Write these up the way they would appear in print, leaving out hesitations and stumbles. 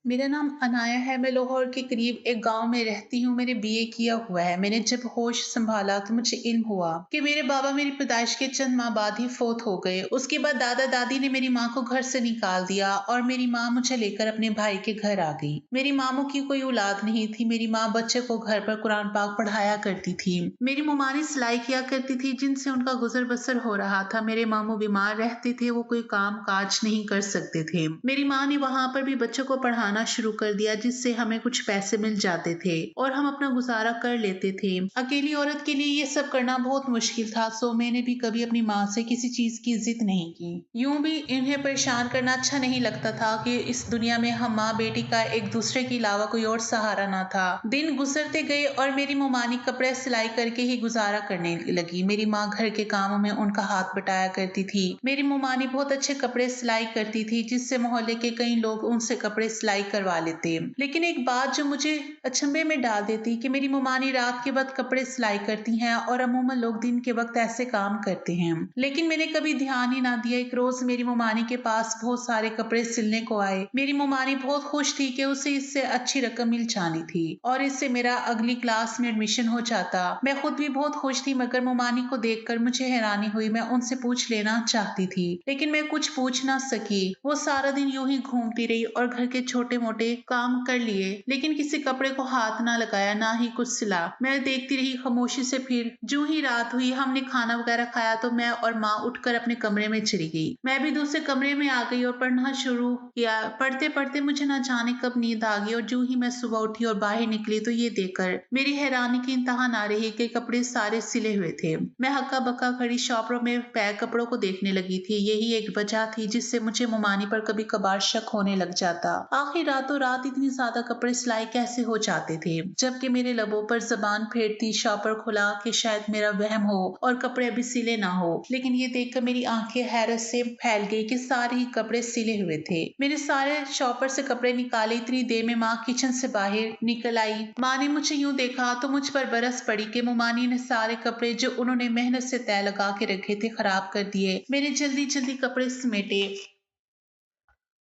मेरा नाम अनाया है, मैं लाहौर के करीब एक गाँव में रहती हूँ, मैंने बीए किया हुआ है। मैंने जब होश सँभाला तो मुझे इल्म हुआ कि मेरे बाबा मेरी पैदाइश के चंद माह बाद ही फ़ौत हो गए। उसके बाद दादा-दादी ने मेरी माँ को घर से निकाल दिया और मेरी माँ मुझे लेकर अपने भाई के घर आ गई। मेरी मामू की कोई औलाद नहीं थी, मेरी माँ बच्चे को घर पर कुरान पाक पढ़ाया करती थी। मेरी ममानी सिलाई किया करती थी जिनसे उनका गुज़र-बसर हो रहा था। मेरे मामू बीमार रहते थे, वो कोई काम-काज नहीं कर सकते थे। मेरी माँ ने वहाँ पर भी बच्चों को पढ़ाना शुरू कर दिया जिससे हमें कुछ पैसे मिल जाते थे और हम अपना गुजारा कर लेते थे। अकेली औरत के लिए ये सब करना बहुत मुश्किल था, सो मैंने भी कभी अपनी माँ से किसी चीज की जिद नहीं की। यूं भी इन्हें परेशान करना अच्छा नहीं लगता था कि इस दुनिया में हम माँ बेटी का एक दूसरे के अलावा कोई और सहारा ना था। दिन गुजरते गए और मेरी मुमानी कपड़े सिलाई करके ही गुजारा करने लगी। मेरी माँ घर के कामों में उनका हाथ बटाया करती थी। मेरी मुमानी बहुत अच्छे कपड़े सिलाई करती थी जिससे मोहल्ले के कई लोग उनसे कपड़े सिलाई करवा लेते। लेकिन एक बात जो मुझे अचंभे में डाल देती कि मेरी मुमानी रात के वक्त कपड़े सिलाई करती हैं और अमूमन लोग दिन के वक्त ऐसे काम करते हैं। लेकिन मैंने कभी ध्यान ही ना दिया। एक रोज मेरी मुमानी के पास बहुत सारे कपड़े सिलने को आए। मेरी मुमानी बहुत खुश थी कि उसे इससे अच्छी रकम मिल जानी थी और इससे मेरा अगली क्लास में एडमिशन हो जाता। मैं खुद भी बहुत खुश थी मगर मुमानी को देखकर मुझे हैरानी हुई। मैं उनसे पूछ लेना चाहती थी लेकिन मैं कुछ पूछ ना सकी। वो सारा दिन यूं ही घूमती रही और घर के छोटे मोटे काम कर लिए लेकिन किसी कपड़े को हाथ ना लगाया, ना ही कुछ सिला। मैं देखती रही खामोशी से। फिर जो ही रात हुई, हमने खाना वगैरह खाया तो मैं और माँ उठकर अपने कमरे में चली गई। मैं भी दूसरे कमरे में आ गई और पढ़ना शुरू किया। पढ़ते पढ़ते मुझे ना जाने कब नींद आ गई और जो ही मैं सुबह उठी और बाहर निकली तो ये देखकर मेरी हैरानी की इंतहा ना रही कि कपड़े सारे सिले हुए थे। मैं हक्का बक्का खड़ी शॉपरों में पैक कपड़ों को देखने लगी थी। यही एक वजह थी जिससे मुझे मुमानी पर कभी कभार शक होने लग जाता। आखिर रातों रात इतनी ज्यादा कपड़े सिलाई कैसे हो जाते थे, जबकि मेरे लबों पर जबान फेरती शॉपर खुला कि शायद मेरा वहम हो और कपड़े अभी सिले ना हो। लेकिन ये देखकर मेरी आंखें हैरत से फैल गई कि सारे ही कपड़े सिले हुए थे। मैंने सारे शॉपर से कपड़े निकाले। इतनी देर में माँ किचन से बाहर निकल आई। माँ ने मुझे यूं देखा तो मुझ पर बरस पड़ी कि मुमानी ने सारे कपड़े जो उन्होंने मेहनत से तय लगा के रखे थे खराब कर दिए। मैंने जल्दी जल्दी कपड़े समेटे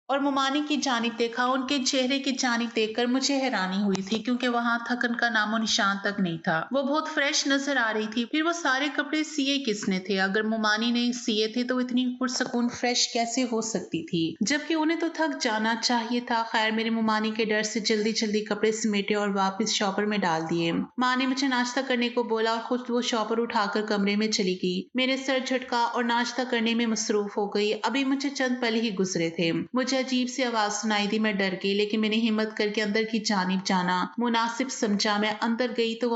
और मुमानी की जानिब देखा। उनके चेहरे की जानिब देखकर मुझे हैरानी हुई थी क्योंकि वहां थकन का नामो निशान तक नहीं था। वो बहुत फ्रेश नजर आ रही थी। फिर वो सारे कपड़े सिए किसने थे? अगर मुमानी ने सिए थे तो इतनी पुरसकून फ्रेश कैसे हो सकती थी, जबकि उन्हें तो थक जाना चाहिए था। खैर, मेरी मुमानी के डर से जल्दी जल्दी कपड़े समेटे और वापस शॉपर में डाल दिए। माँ ने मुझे नाश्ता करने को बोला और खुद वो शॉपर उठाकर कमरे में चली गई। मेरे सर झटका और नाश्ता करने में मसरूफ हो गई। अभी मुझे चंद पल ही गुजरे थे। मुझे अजीब सी आवाज सुनाई दी। मैं डर गई लेकिन मैंने हिम्मत करके अंदर की जानिब जाना मुनासिब समझा। मैं अंदर गई तो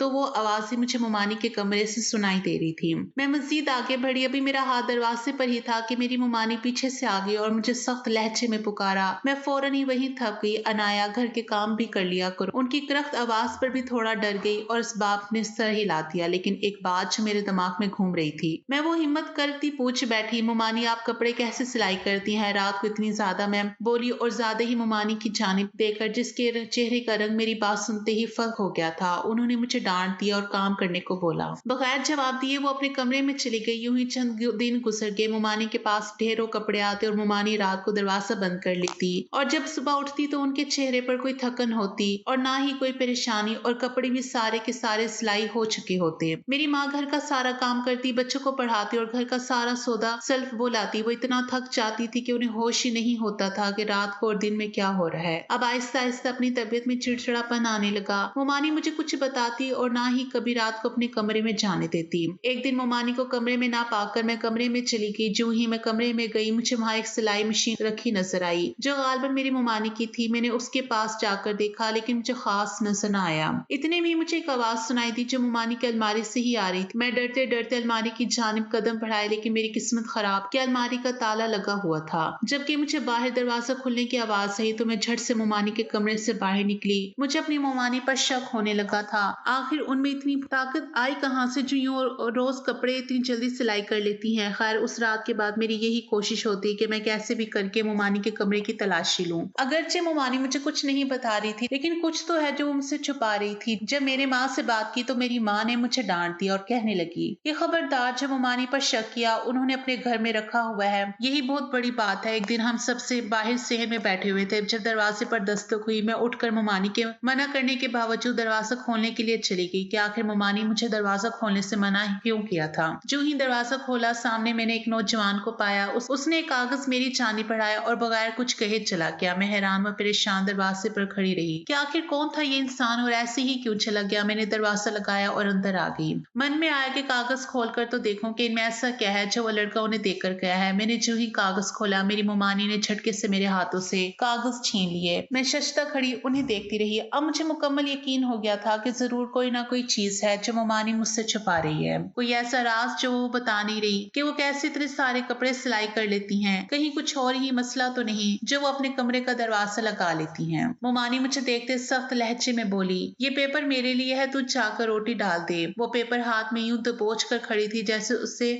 वो आवाज ही मुझे मुमानी के कमरे से सुनाई दे रही थी। मैं मजीद आगे बढ़ी। अभी मेरा हाथ दरवाजे पर ही था कि मेरी मुमानी पीछे से आ गई और मुझे सख्त लहजे में पुकारा। मैं फौरन ही वहीं थक गई। अनाया, घर के काम भी कर लिया करो। उनकी करख्त आवाज पर भी थोड़ा डर गई और इस बाप ने सर हिला दिया। लेकिन एक बात जो मेरे दिमाग में घूम रही थी, मैं वो हिम्मत करती पूछ बैठी, मुमानी आप कपड़े कैसे सिलाई करती हैं रात को इतनी ज्यादा? मैं बोली और ज्यादा ही मुमानी की जानिब देखकर जिसके चेहरे का रंग मेरी बात सुनते ही फर्क हो गया था। उन्होंने मुझे डांट दिया और काम करने को बोला। बगैर जवाब दिए वो अपने कमरे में चली गई। यूं ही चंद दिन गुजर गए। मुमानी के पास ढेरों कपड़े आते और मुमानी रात को दरवाजा बंद कर लेती और जब सुबह उठती तो उनके चेहरे पर कोई थकन होती और ना ही कोई परेशानी और कपड़े भी सारे के सारे सिलाई हो चुके होते। मेरी माँ घर का सारा काम करती, बच्चों को पढ़ाती और घर का सारा सौदा सेल्फ बुलाती। वो इतना थक जाती थी कि उन्हें होश ही नहीं होता था कि रात को और दिन में क्या हो रहा है। अब आहिस्ता आहिस्ता अपनी तबीयत में चिड़चिड़ापन आने लगा। मुमानी मुझे कुछ बताती और ना ही कभी रात को अपने कमरे में जाने देती। एक दिन मुमानी को कमरे में ना पाकर मैं कमरे में चली गई। जो ही मैं कमरे में गई मुझे वहां एक सिलाई मशीन रखी नजर आई जो गालबन मेरी मुमानी की थी। मैंने उसके पास जाकर देखा लेकिन मुझे खास नजर न आया। इतने में मुझे एक आवाज सुनाई दी जो मुमानी की अलमारी से ही आ रही थी। मैं डरते डरते अलमारी की जानिब कदम बढ़ाए लेकिन मेरी किस्मत खराब कि अलमारी का ताला लगा हुआ था। जबकि मुझे बाहर दरवाजा खुलने की आवाज आई तो मैं झट से मुमानी के कमरे से बाहर निकली। मुझे अपनी मुमानी पर शक होने लगा था। आखिर उनमें इतनी ताकत आई कहां से जो यूं रोज कपड़े इतनी जल्दी सिलाई कर लेती हैं। खैर, उस रात के बाद मेरी यही कोशिश होती कि मैं कैसे भी करके मुमानी के कमरे की तलाशी लूं। अगरचे मुमानी मुझे कुछ नहीं बता रही थी लेकिन कुछ तो है जो वो मुझसे छुपा रही थी। जब मेरे माँ से बात की तो मेरी माँ ने मुझे डांट दिया और कहने लगी, ये खबरदार, जब मुमानी पर शक किया उन्होंने अपने घर में रखा हुआ है, यही बहुत बड़ी बात है। एक दिन हम हम सबसे बाहर सेहन में बैठे हुए थे। जब दरवाजे पर दस्तक हुई, मैं उठकर मुमानी के मना करने के बावजूद दरवाजा खोलने के लिए चली गई कि आखिर मुमानी मुझे दरवाजा खोलने से मना क्यों किया था। जो ही दरवाजा खोला, सामने मैंने एक नौजवान को पाया। उसने एक कागज मेरी जानी पढ़ाया और बगैर कुछ कहे चला गया। मैं हैरान व परेशान दरवाजे पर खड़ी रही कि आखिर कौन था ये इंसान और ऐसे ही क्यों चला गया। मैंने दरवाजा लगाया और अंदर आ गई। मन में आया कि कागज खोलकर तो देखूं कि इनमें ऐसा क्या है जो वो लड़का उन्हें देकर गया है। मैंने जो ही कागज खोला, मेरी मुमानी ने झटके से मेरे हाथों से कागज छीन लिए। मैं शशता खड़ी उन्हें देखती रही। अब मुझे मुकम्मल यकीन हो गया था कि जरूर कोई ना कोई चीज है जो मुमानी मुझसे छुपा रही है, कोई ऐसा राज जो वो बता नहीं रही कि वो कैसे इतने सारे कपड़े सिलाई कर लेती हैं। कहीं कुछ और ही मसला तो नहीं जो वो अपने कमरे का दरवाजा लगा लेती हैं। मुमानी मुझे देखते सख्त लहजे में बोली, ये पेपर मेरे लिए है, तू जाकर रोटी डाल दे। वो पेपर हाथ में यूं दबोच कर खड़ी थी जैसे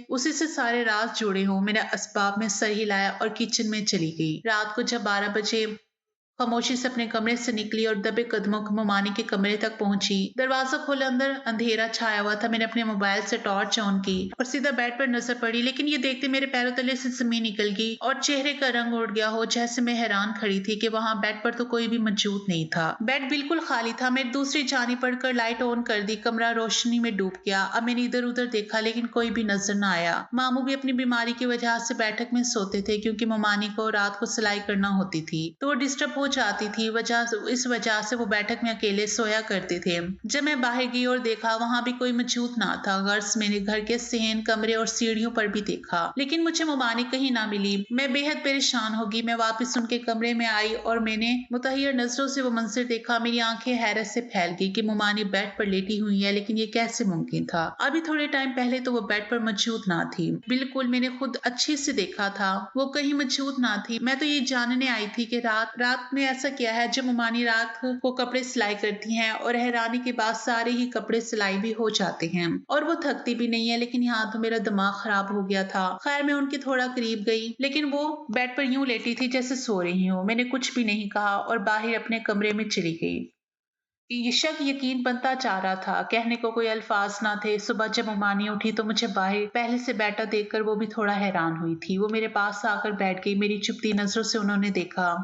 उसी से सारे राज जुड़े हों। मैंने असबाब में सर हिलाया और किचन में चली गई। रात को जब 12 बजे खामोशी से अपने कमरे से निकली और दबे कदमों मुमानी के कमरे तक पहुंची। दरवाजा खोला, अंदर अंधेरा छाया हुआ था। मैंने अपने मोबाइल से टॉर्च ऑन की और सीधा बेड पर नजर पड़ी, लेकिन ये देखते मेरे पैरों तले से जमीन निकल गई और चेहरे का रंग उड़ गया हो। जैसे मैं हैरान खड़ी थी कि वहां बेड पर तो कोई भी मौजूद नहीं था। बेड बिल्कुल खाली था। मैंने दूसरी जानिब पढ़कर लाइट ऑन कर दी। कमरा रोशनी में डूब गया। अब मैंने इधर उधर देखा लेकिन कोई भी नजर न आया। मामू भी अपनी बीमारी की वजह से बैठक में सोते थे क्योंकि मुमानी को रात को सिलाई करना होती थी तो वो डिस्टर्ब हो जाती थी। इस वजह से वो बैठक में अकेले सोया करते थे। जब मैं बाहर गई और देखा, वहां भी कोई मौजूद ना था। गर्स मैंने घर के सहन, कमरे और सीढ़ियों पर भी देखा, लेकिन मुझे मुमानी कहीं ना मिली। मैं बेहद परेशान हो गई। मैं वापस उनके कमरे में आई और मैंने मुतहयर नजरों से वो मंजर देखा। मेरी आंखें हैरत से फैल गई कि मुमानी बेड पर लेटी हुई है, लेकिन ये कैसे मुमकिन था। अभी थोड़े टाइम पहले तो वो बेड पर मौजूद ना थी। बिल्कुल, मैंने खुद अच्छे से देखा था, वो कहीं मौजूद ना थी। मैं तो ये जानने आई थी कि रात में ऐसा क्या है जब मुमानी रात को कपड़े सिलाई करती हैं और हैरानी के बाद सारे ही कपड़े सिलाई भी हो जाते हैं और वो थकती भी नहीं है। लेकिन यहाँ तो मेरा दिमाग खराब हो गया था। खैर, मैं उनके थोड़ा करीब गई, लेकिन वो बेड पर यूं लेटी थी जैसे सो रही हूँ। मैंने कुछ भी नहीं कहा और बाहर अपने कमरे में चली गई। ये शक यकीन बनता जा रहा था, कहने को कोई अल्फाज ना थे। सुबह जब मुमानी उठी तो मुझे बाहर पहले से बैठा देखकर वो भी थोड़ा हैरान हुई थी। वो मेरे पास आकर बैठ गई। मेरी चुपती नजरों से उन्होंने देखा।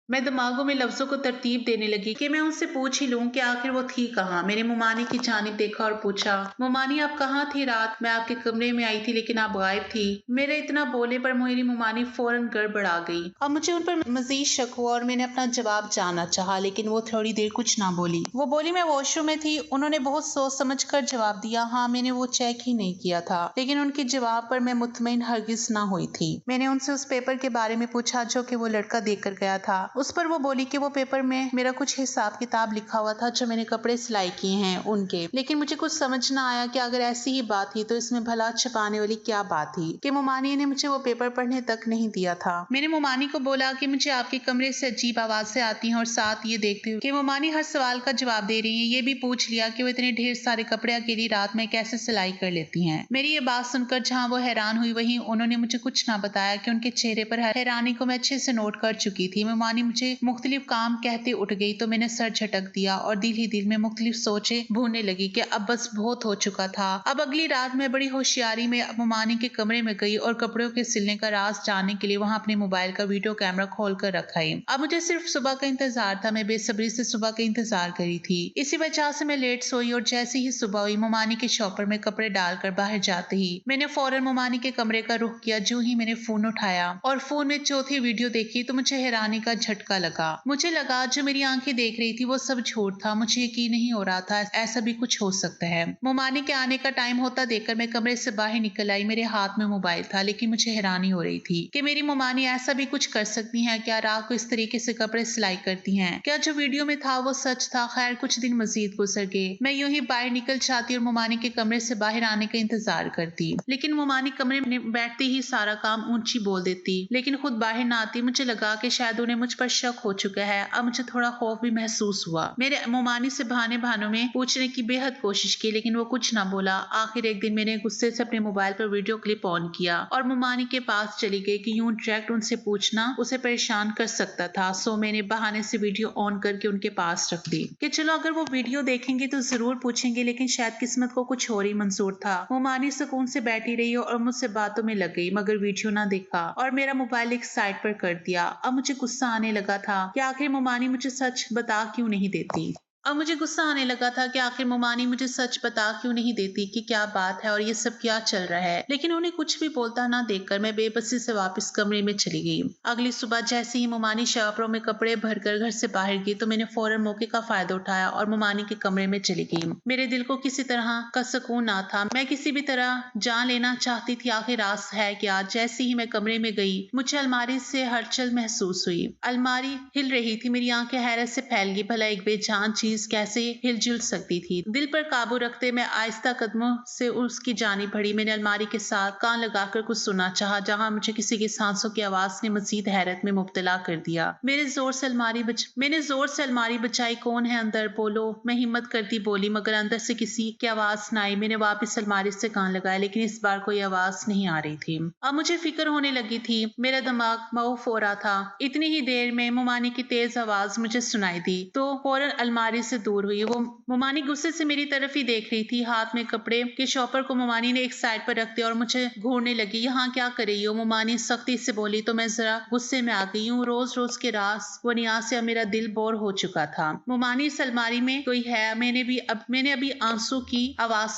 मैं दिमागों में लफ्जों को तरतीब देने लगी कि मैं उनसे पूछ ही लूं कि आखिर वो थी कहाँ। मैंने मुमानी की जानिब देखा और पूछा, मुमानी आप कहाँ थी रात? मैं आपके कमरे में आई थी लेकिन आप गायब थी। मेरे इतना बोले पर मेरी मुमानी फौरन गड़बड़ा गई। अब मुझे उन पर मजीद शक हुआ और मैंने अपना जवाब जानना चाहा, लेकिन वो थोड़ी देर कुछ ना बोली। वो बोली, मैं वॉशरूम में थी। उन्होंने बहुत सोच समझ कर जवाब दिया, हाँ मैंने वो चेक ही नहीं किया था। लेकिन उनके जवाब पर मैं मुतमईन हरगिज ना हुई थी। मैंने उनसे उस पेपर के बारे में पूछा जो कि वो लड़का देकर गया था। उस पर वो बोली कि वो पेपर में मेरा कुछ हिसाब किताब लिखा हुआ था जो मैंने कपड़े सिलाई किए हैं उनके। लेकिन मुझे कुछ समझ ना आया कि अगर ऐसी ही बात थी तो इसमें भला छुपाने वाली क्या बात थी कि मुमानी ने मुझे वो पेपर पढ़ने तक नहीं दिया था। मैंने मुमानी को बोला कि मुझे आपके कमरे से अजीब आवाजें आती हैं और साथ ये देखती हूँ कि मुमानी हर सवाल का जवाब दे रही है। ये भी पूछ लिया कि वो इतने ढेर सारे कपड़े अकेली रात में कैसे सिलाई कर लेती हैं। मेरी ये बात सुनकर जहाँ वो हैरान हुई, वहीं उन्होंने मुझे कुछ ना बताया कि उनके चेहरे पर हैरानी को मैं अच्छे से नोट कर चुकी थी। मुमानी मुझे मुख्तलिफ काम कहते उठ गई तो मैंने सर झटक दिया और दिल ही दिल में मुख्तलिफ सोचें भूनने लगी कि अब बस बहुत हो चुका था। अब अगली रात मैं बड़ी होशियारी में मुमानी के कमरे में गई और कपड़ों के सिलने का राज जानने के लिए वहां अपने मोबाइल का वीडियो कैमरा खोल कर रखा है। अब मुझे सिर्फ सुबह का इंतजार था। मैं बेसब्री से सुबह का इंतजार करी थी। इसी वजह से मैं लेट सोई और जैसे ही सुबह हुई, मुमानी के शॉपर में कपड़े डालकर बाहर जाते ही मैंने फौरन मुमानी के कमरे का रुख किया। जो ही मैंने फोन उठाया और फोन में चौथी वीडियो देखी तो मुझे हैरानी का झटका लगा। मुझे लगा जो मेरी आंखें देख रही थी वो सब झूठ था। मुझे यकीन नहीं हो रहा था ऐसा भी कुछ हो सकता है। मुमानी के आने का टाइम होता देखकर मैं कमरे से बाहर निकल आई। मेरे हाथ में मोबाइल था, लेकिन मुझे हैरानी हो रही थी कि मेरी मुमानी ऐसा भी कुछ कर सकती है क्या? रात को इस तरीके से कपड़े सिलाई करती हैं क्या? जो वीडियो में था वो सच था? खैर, कुछ दिन मजीद गुजर गए। मैं यूं ही बाहर निकल जाती और मुमानी के कमरे से बाहर आने का इंतजार करती, लेकिन मुमानी कमरे में बैठती ही सारा काम ऊंची बोल देती, लेकिन खुद बाहर ना आती। मुझे लगा कि शायद उन्हें मुझ पर शक हो चुका है। अब मुझे थोड़ा खौफ भी महसूस हुआ। मेरे मोमानी से बहाने बहानों में पूछने की बेहद कोशिश की, लेकिन वो कुछ ना बोला। आखिर एक दिन मैंने गुस्से से अपने मोबाइल पर वीडियो क्लिप ऑन किया और मोमानी के पास चली गई कि यूं डायरेक्ट उनसे पूछना उसे परेशान कर सकता था। सो मैंने बहाने से वीडियो ऑन करके उनके पास रख दी कि चलो अगर वो वीडियो देखेंगे तो जरूर पूछेंगे, लेकिन शायद किस्मत को कुछ और ही मंजूर था। मोमानी सुकून से बैठी रही और मुझसे बातों में लग गई, मगर वीडियो ना देखा और मेरा मोबाइल एक साइड पर कर दिया। अब मुझे गुस्सा आने लगा था कि आखिर मोमानी मुझे सच बता क्यों नहीं देती। अब मुझे गुस्सा आने लगा था कि आखिर मोमानी मुझे सच बता क्यों नहीं देती कि क्या बात है और ये सब क्या चल रहा है। लेकिन उन्हें कुछ भी बोलता ना देखकर मैं बेबसी से वापस कमरे में चली गई। अगली सुबह जैसे ही मोमानी शावरों में कपड़े भरकर घर से बाहर गई तो मैंने फौरन मौके का फायदा उठाया और मोमानी के कमरे में चली गई। मेरे दिल को किसी तरह का सुकून ना था। मैं किसी भी तरह जान लेना चाहती थी आखिर राज है क्या। जैसे ही मैं कमरे में गई मुझे अलमारी से हलचल महसूस हुई। अलमारी हिल रही थी। मेरी आंखें हैरत से फैल गई। भला एक बेजान चीज कैसे हिलजुल सकती थी। दिल पर काबू रखते मैं आहिस्ता कदमों से उसकी जानी बढ़ी। मैंने अलमारी के साथ कान लगाकर कुछ सुना चाहा, जहां मुझे किसी की सांसों की आवाज ने मजीद हैरत में मुब्तला कर दिया। मैंने जोर से अलमारी बचाई। कौन है अंदर? बोलो। मैं हिम्मत करती बोली, मगर अंदर से किसी की आवाज न आई। मैंने वापस अलमारी से कान लगाया, लेकिन इस बार कोई आवाज नहीं आ रही थी। अब मुझे फिक्र होने लगी थी। मेरा दिमाग मऊफ हो रहा था। इतनी ही देर में मोमानी की तेज आवाज मुझे सुनाई दी तो फौरन अलमारी से दूर हुई। वो मोमानी गुस्से से मेरी तरफ ही देख रही थी। हाथ में कपड़े के शॉपर को मोमानी ने एक साइड पर रख दिया और मुझे घूरने लगी। यहाँ क्या कर रही हो? मोमानी सख्ती से बोली तो मैं जरा गुस्से में आ गई हूँ। रोज रोज के रास वो नियाज से अब मेरा दिल बोर हो चुका था। मोमानी, इस अलमारी में कोई है? मैंने अभी आंसू की आवाज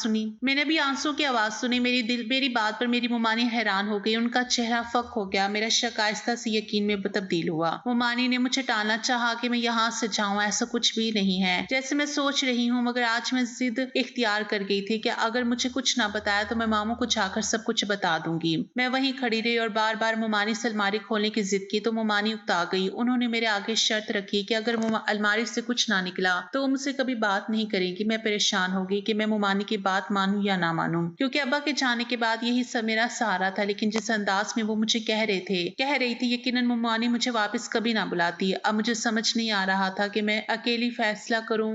सुनी। मेरी बात पर मेरी मोमानी हैरान हो गई। उनका चेहरा फक हो गया। मेरा शक आहिस्ता से यकीन में तब्दील हुआ। मोमानी ने मुझे टालना चाहा कि मैं यहाँ से जाऊं। ऐसा कुछ भी नहीं है जैसे मैं सोच रही हूँ, मगर आज मैं जिद इख्तियार कर गई थी कि अगर मुझे कुछ ना बताया तो मैं मामू को जाकर सब कुछ बता दूंगी। मैं वहीं खड़ी रही और बार बार मोमानी से अलमारी खोलने की जिद की तो मोमानी उकता गई। उन्होंने मेरे आगे शर्त रखी कि अगर अलमारी से कुछ ना निकला तो वो मुझसे कभी बात नहीं करेगी। मैं परेशान हो गई कि मैं मोमानी की बात मानूं या ना मानूं, क्योंकि अब्बा के जाने के बाद यही सब मेरा सहारा था। लेकिन जिस अंदाज में वो मुझे कह रही थी यकीनन मोमानी मुझे वापस कभी ना बुलाती। अब मुझे समझ नहीं आ रहा था कि मैं अकेली फैसला करूं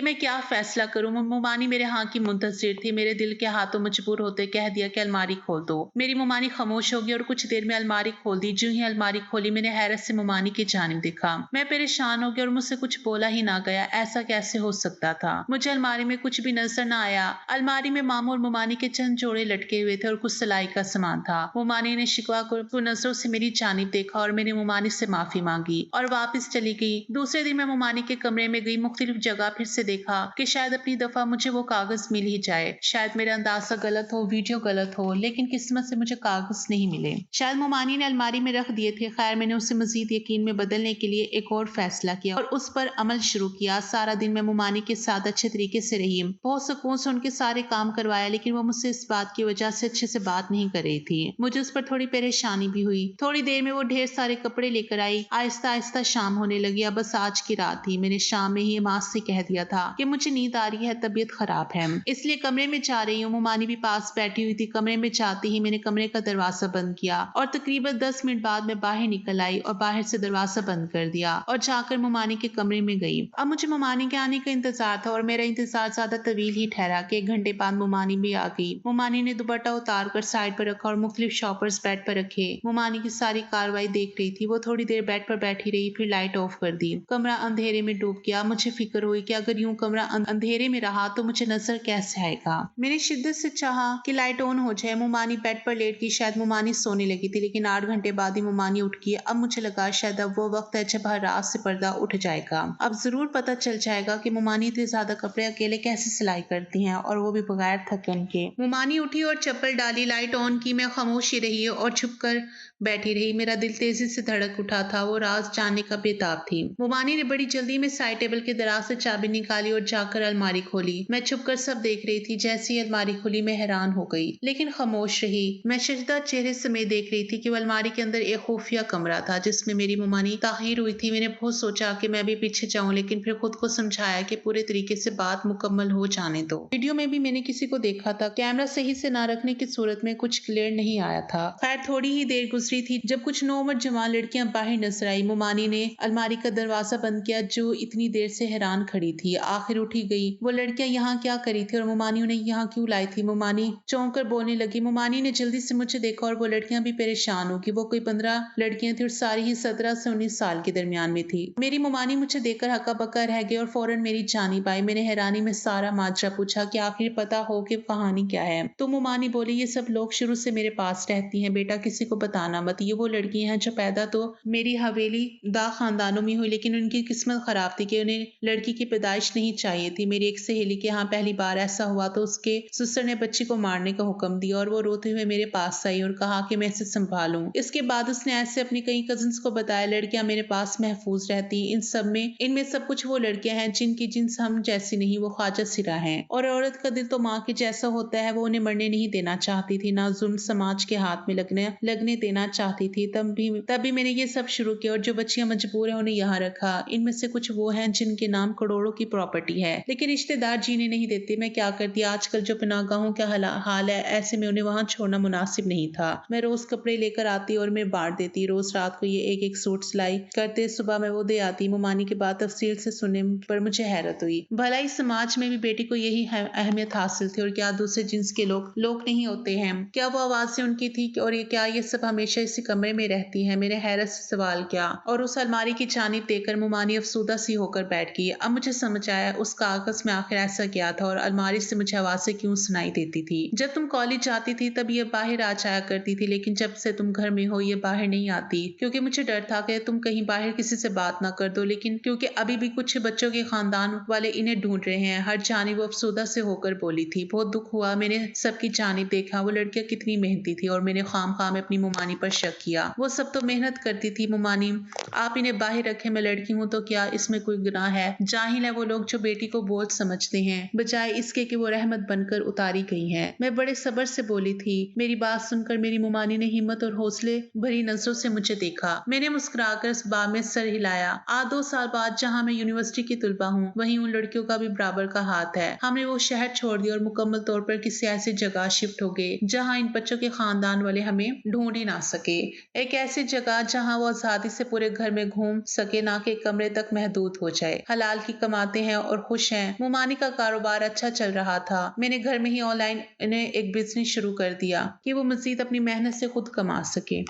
मैं क्या फैसला करूं। मोमानी मेरे हाँ की मुंतजिर थी। मेरे दिल के हाथों मजबूर होते कह दिया कि अलमारी खोल दो। मेरी मोमानी खामोश होगी और कुछ देर में अलमारी खोल दी। जो ही अलमारी खोली मैंने हैरत से मोमानी की जानिब देखा। मैं परेशान हो गया और मुझसे कुछ बोला ही ना गया। ऐसा कैसे हो सकता था? मुझे अलमारी में कुछ भी नजर न आया। अलमारी में मामू और मोमानी के चंद जोड़े लटके हुए थे और कुछ सिलाई का सामान था। मोमानी ने शिकवा को नजरों से मेरी जानिब देखा और मैंने मोमानी से माफी मांगी और वापस चली गई। दूसरे दिन मैं मोमानी के कमरे में गई। मुख्तलिफ जगह फिर से देखा कि शायद अपनी दफा मुझे वो कागज मिल ही जाए। शायद मेरा अंदाजा गलत हो, वीडियो गलत हो, लेकिन किस्मत से मुझे कागज नहीं मिले। शायद मोमानी ने अलमारी में रख दिए थे। खैर, मैंने उसे मजीद यकीन में बदलने के लिए एक और फैसला किया और उस पर अमल शुरू किया। सारा दिन मैं मोमानी के साथ अच्छे तरीके से रही। बहुत सुकून से उनके सारे काम करवाया, लेकिन वो मुझसे इस बात की वजह से अच्छे से बात नहीं कर रही थी। मुझे उस पर थोड़ी परेशानी भी हुई। थोड़ी देर में वो ढेर सारे कपड़े लेकर आई। आहिस्ता आहिस्ता शाम होने लगी। अब बस आज की रात थी। मैंने शाम में ही माँ से कह दिया था कि मुझे नींद आ रही है, तबीयत खराब है, इसलिए कमरे में जा रही हूँ। मोमानी भी पास बैठी हुई थी। कमरे में जाते ही मैंने कमरे का दरवाजा बंद किया और तकरीबन 10 मिनट बाद मैं बाहर निकल आई और बाहर से दरवाजा बंद कर दिया और जाकर मोमानी के कमरे में गई। अब मुझे मोमानी के आने का इंतजार था और मेरा इंतजार ज्यादा तवील ही ठहरा कि 1 घंटे बाद मोमानी भी आ गई। मोमानी ने दुपट्टा उतार कर साइड पर रखा और मुख्तलिफ शॉपर्स बेड पर रखे। मोमानी की सारी कार्रवाई देख रही थी। वो थोड़ी देर बेड पर बैठी रही, फिर लाइट ऑफ कर दी। कमरा अंधेरे में डूब गया। मुझे फिक्र हुई कि अगर यूं कमरा अंधेरे में रहा तो मुझे नजर कैसे आएगा। मैंने शिद्दत से चाहा कि लाइट ऑन हो जाए। मोमानी बेड पर लेट गई। शायद मोमानी सोने लगी थी, लेकिन 8 घंटे बाद ही मोमानी उठ गई। अब मुझे लगा शायद अब वो वक्त है जब हर रात से पर्दा उठ जाएगा। अब जरूर पता चल जाएगा कि मोमानी इतने ज्यादा कपड़े अकेले कैसे सिलाई करती हैं, और वो भी बगैर थकन के। मोमानी उठी और चप्पल डाली, लाइट ऑन की। मैं खामोशी रही और छुप कर बैठी रही। मेरा दिल तेजी से धड़क उठा था। वो राज जानने का बेताब थी। मोमानी ने बड़ी जल्दी में साइड टेबल के दराज से चाबी निकाली और जाकर अलमारी खोली। मैं छुप कर सब देख रही थी। जैसे ही अलमारी खुली मैं हैरान हो गई, लेकिन खामोश रही। मैं शर्दा चेहरे समेत देख रही थी कि वो अलमारी के अंदर एक खुफिया कमरा था जिसमें मेरी मुमानी ताहिर हुई थी। मैंने बहुत सोचा कि मैं भी पीछे जाऊं, लेकिन फिर खुद को समझाया कि पूरे तरीके से बात मुकम्मल हो जाने दो। वीडियो में भी मैंने किसी को देखा था, कैमरा सही से ना रखने की सूरत में कुछ क्लियर नहीं आया था। खैर थोड़ी ही देर गुजरी थी जब कुछ नौमर जवान लड़कियां बाहर नजर आई। मुमानी ने अलमारी का दरवाजा बंद किया जो इतनी देर से हैरान खड़ी थी। आखिर उठी गई। वो लड़कियां यहाँ क्या करी थी और मुमानी उन्हें यहाँ क्यों लाई थी? मुमानी चौंक कर बोलने लगी। मुमानी ने जल्दी से मुझे देखा और वो लड़कियां भी परेशान हो गई। वो कोई 15 लड़कियां थी और सारी ही 17 से 19 साल के दरमियान में थी। मेरी मुमानी मुझे देखकर हक्का बक्का रह गई और फौरन मेरी जानिब आई। मैंने हैरानी में सारा माजरा पूछा कि आखिर पता हो कि कहानी क्या है। तो मुमानी बोली, ये सब लोग शुरू से मेरे पास रहती हैं बेटा, किसी को बताना मत। ये वो लड़कियां हैं जो पैदा तो मेरी हवेली दा खानदानों में हुई, लेकिन उनकी किस्मत खराब थी कि उन्हें लड़की की पैदाइश नहीं चाहिए थी। मेरी एक सहेली के यहाँ पहली बार ऐसा हुआ तो उसके ससुर ने बच्ची को मारने का हुक्म दिया और वो रोते हुए मेरे पास आई और कहा कि मैं इसे संभालूं। इसके बाद उसने ऐसे अपनी कई कजिन्स को बताया, लड़कियां मेरे पास महफूज रहती। इनमें सब कुछ वो लड़कियां हैं जिनकी जिन्स हम जैसी नहीं, वो ख्वाजा सिरा हैं। और औरत का दिल तो माँ के जैसा होता है। वो उन्हें मरने नहीं देना चाहती थी, ना जुल्म समाज के हाथ में लगने देना चाहती थी। तब भी मैंने ये सब शुरू किया और जो बच्चियां मजबूर है उन्हें यहाँ रखा। इनमें से कुछ वो हैं जिनके नाम करोड़ों की प्रॉपर्टी है, लेकिन रिश्तेदार जीने नहीं देते। मैं क्या करती, आजकल जो पनाहगाहों का हाल है, ऐसे में उन्हें वहां छोड़ना मुनासिब नहीं था। मैं रोज कपड़े लेकर आती और मैं बांट देती। रोज रात को ये एक एक सूट सिलाई करते, सुबह मैं वो दे आती। मुमानी की बात तफसील से सुनने पर मुझे हैरत हुई। भला इस समाज में भी बेटी को यही अहमियत हासिल थी और क्या दूसरे जिन्स के लोग नहीं होते हैं? क्या वो आवाजें उनकी थी और ये सब हमेशा इसी कमरे में रहती है? मेरे हैरत से सवाल किया और उस अलमारी की जानिब देखकर मुमानी अफसुदा सी होकर बैठ गई। अब मुझे समझ आया उस कागज में आखिर ऐसा क्या था और अलमारी से मुझे आवाजें क्यों सुनाई देती थी। जब तुम कॉलेज जाती थी तब ये बाहर आ जाया करती थी, लेकिन जब से तुम घर में हो ये बाहर नहीं आती, क्योंकि मुझे डर था कि तुम कहीं बाहर किसी से बात ना कर दो। लेकिन क्योंकि अभी भी कुछ बच्चों के खानदान वाले इन्हें ढूंढ रहे हैं। हर जानिब वो अफसुदा से होकर बोली थी। बहुत दुख हुआ। मैंने सबकी जानिब देखा। वो लड़कियां कितनी मेहनती थी और मैंने खाम में अपनी मुमानी पर शक किया। वो सब तो मेहनत करती थी। मुमानी, आप इन्हें बाहर रखे, मैं लड़की हूँ तो क्या इसमें कोई गुनाह है? जाहिल है वो लोग जो बेटी को बोझ समझते हैं, बजाय इसके कि वो रहमत बनकर उतारी गई है। मैं बड़े सब्र से बोली थी। मेरी बात सुनकर मेरी मुमानी ने हिम्मत और हौसले भरी नजरों से मुझे देखा। मैंने मुस्कुराकर इस बात में सर हिलाया। आज 2 साल बाद जहाँ मैं यूनिवर्सिटी की तुलबा हूँ, वहीं उन लड़कियों का भी बराबर का हाथ है। हमने वो शहर छोड़ दिया और मुकम्मल तौर पर किसी ऐसी जगह शिफ्ट हो गए जहाँ इन बच्चों के खानदान वाले हमें ढूंढ ही ना सके। एक ऐसी जगह जहाँ वो आजादी से पूरे घर में घूम सके, ना कि कमरे तक महदूद हो जाए। हलाल की कमाते हैं और खुश हैं। मुमानी का कारोबार अच्छा चल रहा था। मैंने घर में ही ऑनलाइन इन्हें एक बिजनेस शुरू कर दिया कि वो मजीद अपनी मेहनत से खुद कमा सके।